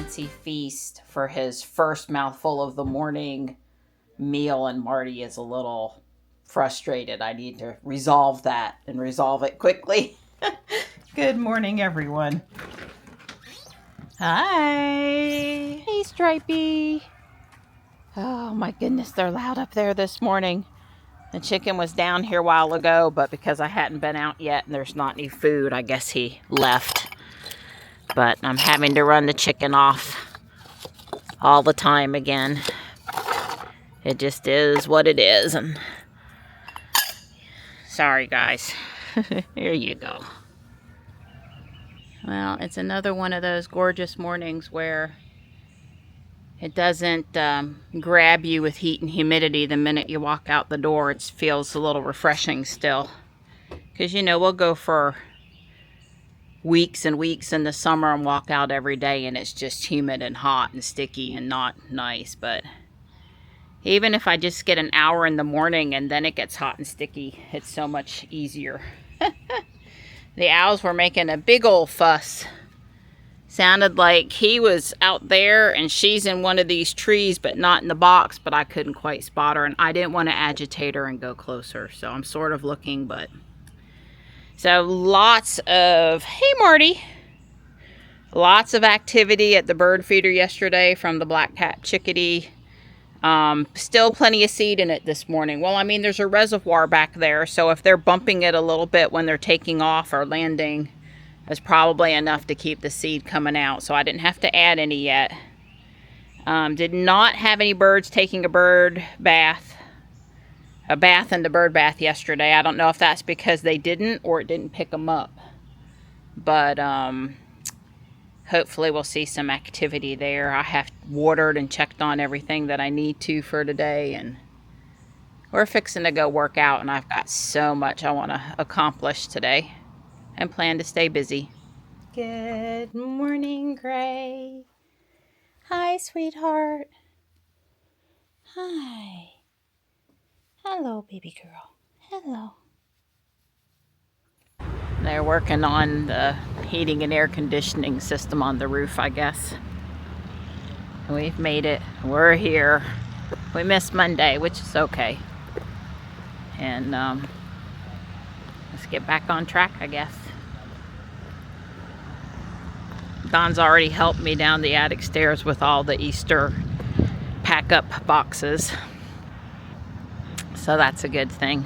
fancy feast for his first mouthful of the morning meal, and Marty is a little frustrated. I need to resolve that and resolve it quickly. Good morning, everyone. Hi. Hey, Stripey. Oh my goodness, they're loud up there this morning. The chicken was down here a while ago, but because I hadn't been out yet and there's not any food, I guess he left. But I'm having to run the chicken off all the time again. It just is what it is. And sorry, guys. Here you go. Well, it's another one of those gorgeous mornings where it doesn't grab you with heat and humidity the minute you walk out the door. It feels a little refreshing still. Because, you know, we'll go for weeks and weeks in the summer and walk out every day and it's just humid and hot and sticky and not nice. But even if I just get an hour in the morning and then it gets hot and sticky, it's so much easier. The owls were making a big old fuss. Sounded like he was out there and she's in one of these trees, but not in the box, but I couldn't quite spot her and I didn't want to agitate her and go closer. So I'm sort of looking, but so lots of, hey Marty, lots of activity at the bird feeder yesterday from the black-capped chickadee. Still plenty of seed in it this morning. Well, I mean, there's a reservoir back there, so if they're bumping it a little bit when they're taking off or landing, that's probably enough to keep the seed coming out. So I didn't have to add any yet. Did not have any birds taking a bath in the bird bath yesterday. I don't know if that's because they didn't or it didn't pick them up. But hopefully we'll see some activity there. I have watered and checked on everything that I need to for today. And we're fixing to go work out. And I've got so much I want to accomplish today. And plan to stay busy. Good morning, Gray. Hi, sweetheart. Hi. Hello, baby girl. Hello. They're working on the heating and air conditioning system on the roof, I guess. We've made it. We're here. We missed Monday, which is okay. And let's get back on track, I guess. Don's already helped me down the attic stairs with all the Easter pack-up boxes. So that's a good thing.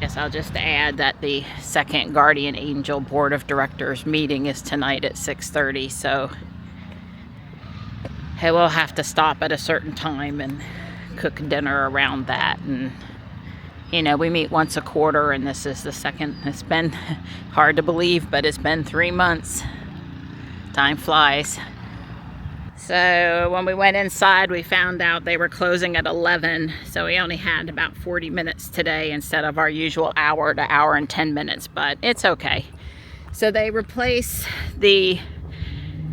Guess I'll just add that the second Guardian Angel Board of Directors meeting is tonight at 6:30. So I will have to stop at a certain time and cook dinner around that. And, you know, we meet once a quarter and this is the second. It's been hard to believe, but it's been 3 months. Time flies. So when we went inside, we found out they were closing at 11. So we only had about 40 minutes today instead of our usual hour to hour and 10 minutes, but it's okay. So they replaced the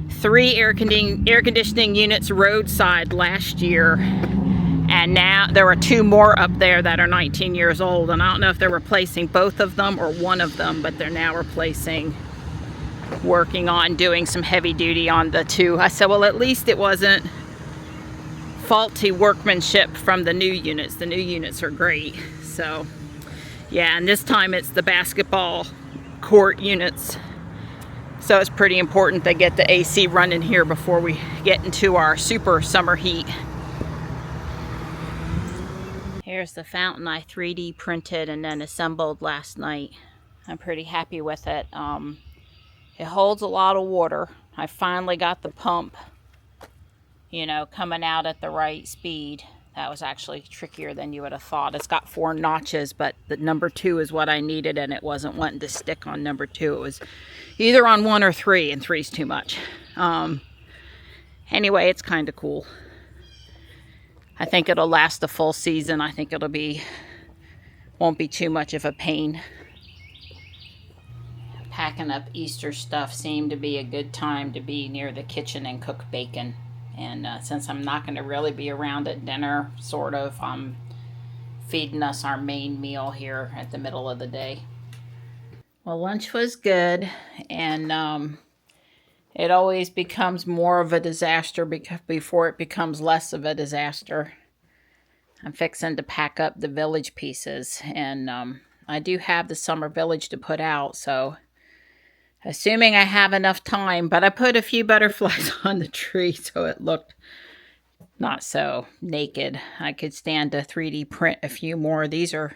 3 air conditioning units roadside last year. And now there are 2 more up there that are 19 years old. And I don't know if they're replacing both of them or one of them, but they're now working on doing some heavy duty on the 2. I said, well, at least it wasn't faulty workmanship from the new units. The new units are great. So yeah, and this time it's the basketball court units. So it's pretty important they get the AC running here before we get into our super summer heat. Here's the fountain I 3D printed and then assembled last night. I'm pretty happy with it. It holds a lot of water. I finally got the pump, you know, coming out at the right speed. That was actually trickier than you would have thought. It's got 4 notches, but the number 2 is what I needed, and it wasn't wanting to stick on number 2. It was either on 1 or 3, and 3's too much. Anyway, it's kind of cool. I think it'll last a full season. I think won't be too much of a pain. Packing up Easter stuff seemed to be a good time to be near the kitchen and cook bacon. And since I'm not going to really be around at dinner, sort of, I'm feeding us our main meal here at the middle of the day. Well, lunch was good, and It always becomes more of a disaster before it becomes less of a disaster. I'm fixing to pack up the village pieces, and I do have the summer village to put out, so assuming I have enough time, but I put a few butterflies on the tree so it looked not so naked. I could stand to 3D print a few more. These are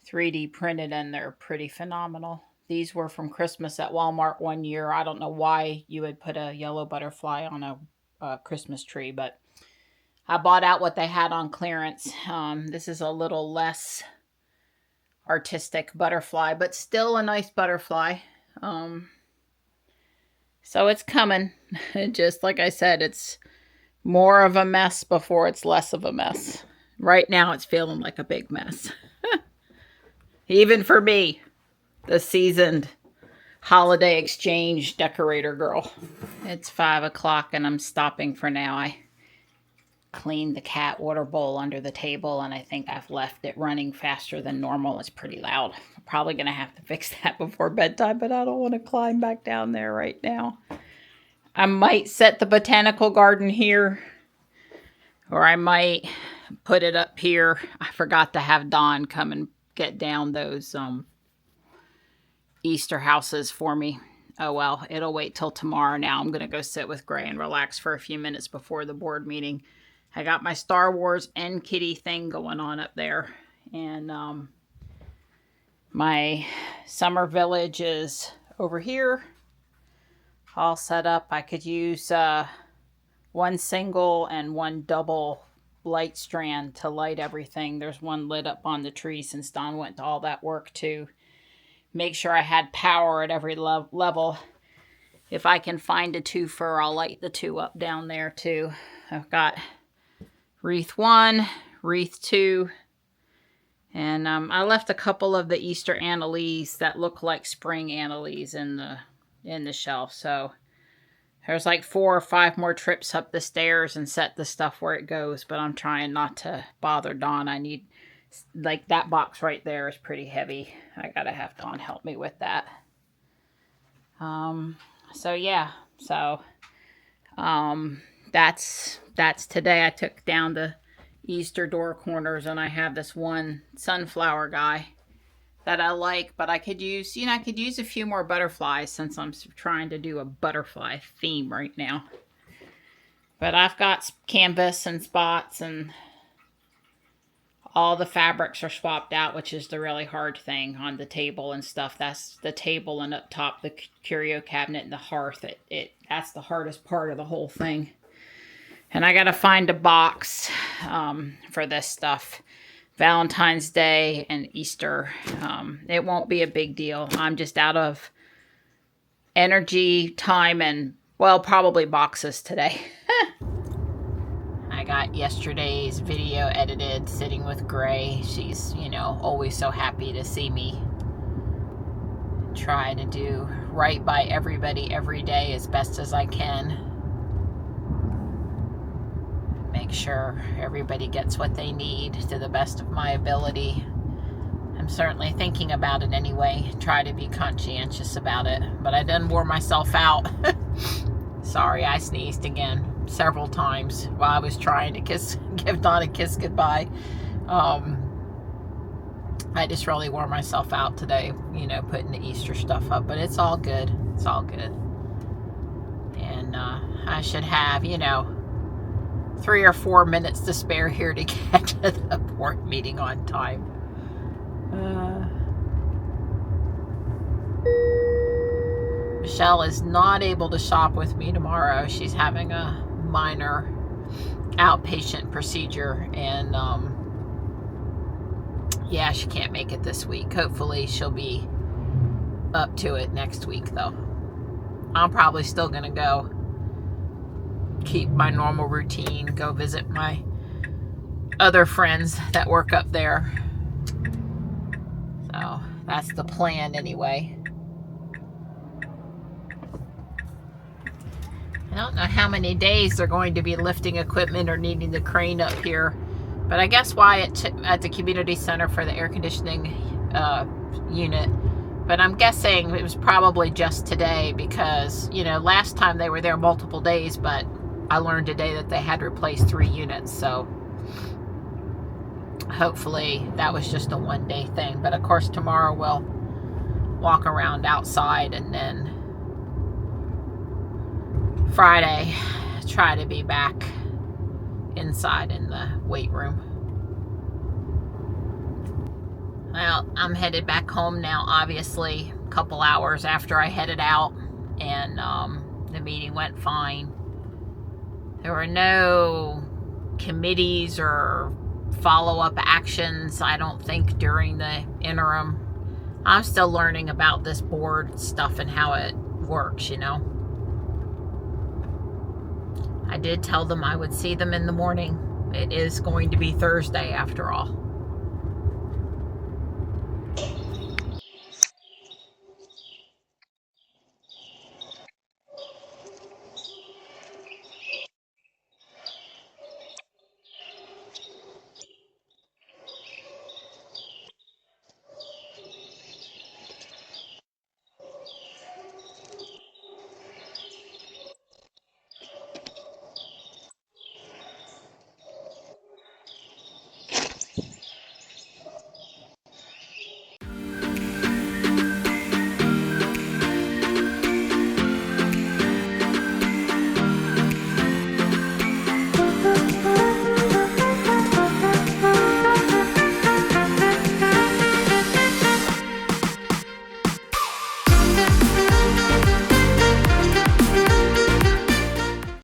3D printed and they're pretty phenomenal. These were from Christmas at Walmart one year. I don't know why you would put a yellow butterfly on a Christmas tree, but I bought out what they had on clearance. This is a little less artistic butterfly, but still a nice butterfly. So it's coming. Just like I said, it's more of a mess before it's less of a mess. Right now it's feeling like a big mess. Even for me, the seasoned holiday exchange decorator girl. It's 5 o'clock and I'm stopping for now. I cleaned the cat water bowl under the table and I think I've left it running faster than normal. It's pretty loud. I'm probably going to have to fix that before bedtime, but I don't want to climb back down there right now. I might set the botanical garden here, or I might put it up here. I forgot to have Dawn come and get down those Easter houses for me. Oh well, it'll wait till tomorrow now. I'm going to go sit with Gray and relax for a few minutes before the board meeting. I got my Star Wars and Kitty thing going on up there. And my summer village is over here, all set up. I could use one single and one double light strand to light everything. There's one lit up on the tree since Dawn went to all that work to make sure I had power at every level. If I can find a twofer, I'll light the two up down there too. I've got wreath 1, wreath 2, and I left a couple of the Easter anilies that look like spring anilies in the shelf. So there's like 4 or 5 more trips up the stairs and set the stuff where it goes, but I'm trying not to bother Dawn. I need, like, that box right there is pretty heavy. I gotta have Dawn help me with that. So yeah, so that's today. I took down the Easter door corners and I have this one sunflower guy that I like, but I could use, I could use a few more butterflies since I'm trying to do a butterfly theme right now. But I've got canvas and spots and all the fabrics are swapped out, which is the really hard thing on the table and stuff. That's the table and up top the curio cabinet and the hearth. That's the hardest part of the whole thing. And I got to find a box for this stuff. Valentine's Day and Easter. It won't be a big deal. I'm just out of energy, time, and, well, probably boxes today. I got yesterday's video edited sitting with Gray. She's, always so happy to see me try to do right by everybody every day as best as I can. Make sure everybody gets what they need to the best of my ability. I'm certainly thinking about it anyway. Try to be conscientious about it. But I done wore myself out. Sorry, I sneezed again several times while I was trying to give Dawn a kiss goodbye. I just really wore myself out today, putting the Easter stuff up. But it's all good. It's all good. And I should have, 3 or 4 minutes to spare here to get to the board meeting on time. Michelle is not able to shop with me tomorrow. She's having a minor outpatient procedure, and yeah, she can't make it this week. Hopefully she'll be up to it next week, though. I'm probably still gonna go keep my normal routine, go visit my other friends that work up there. So that's the plan anyway. I don't know how many days they're going to be lifting equipment or needing the crane up here, but I guess Wyatt at the community center for the air conditioning unit But I'm guessing it was probably just today because, you know, last time they were there multiple days, but I learned today that they had replaced 3 units. So hopefully that was just a one-day thing. But of course tomorrow we'll walk around outside, and then Friday try to be back inside in the weight room. Well, I'm headed back home now, obviously, a couple hours after I headed out, and the meeting went fine. There were no committees or follow-up actions, I don't think, during the interim. I'm still learning about this board stuff and how it works, you know. I did tell them I would see them in the morning. It is going to be Thursday after all.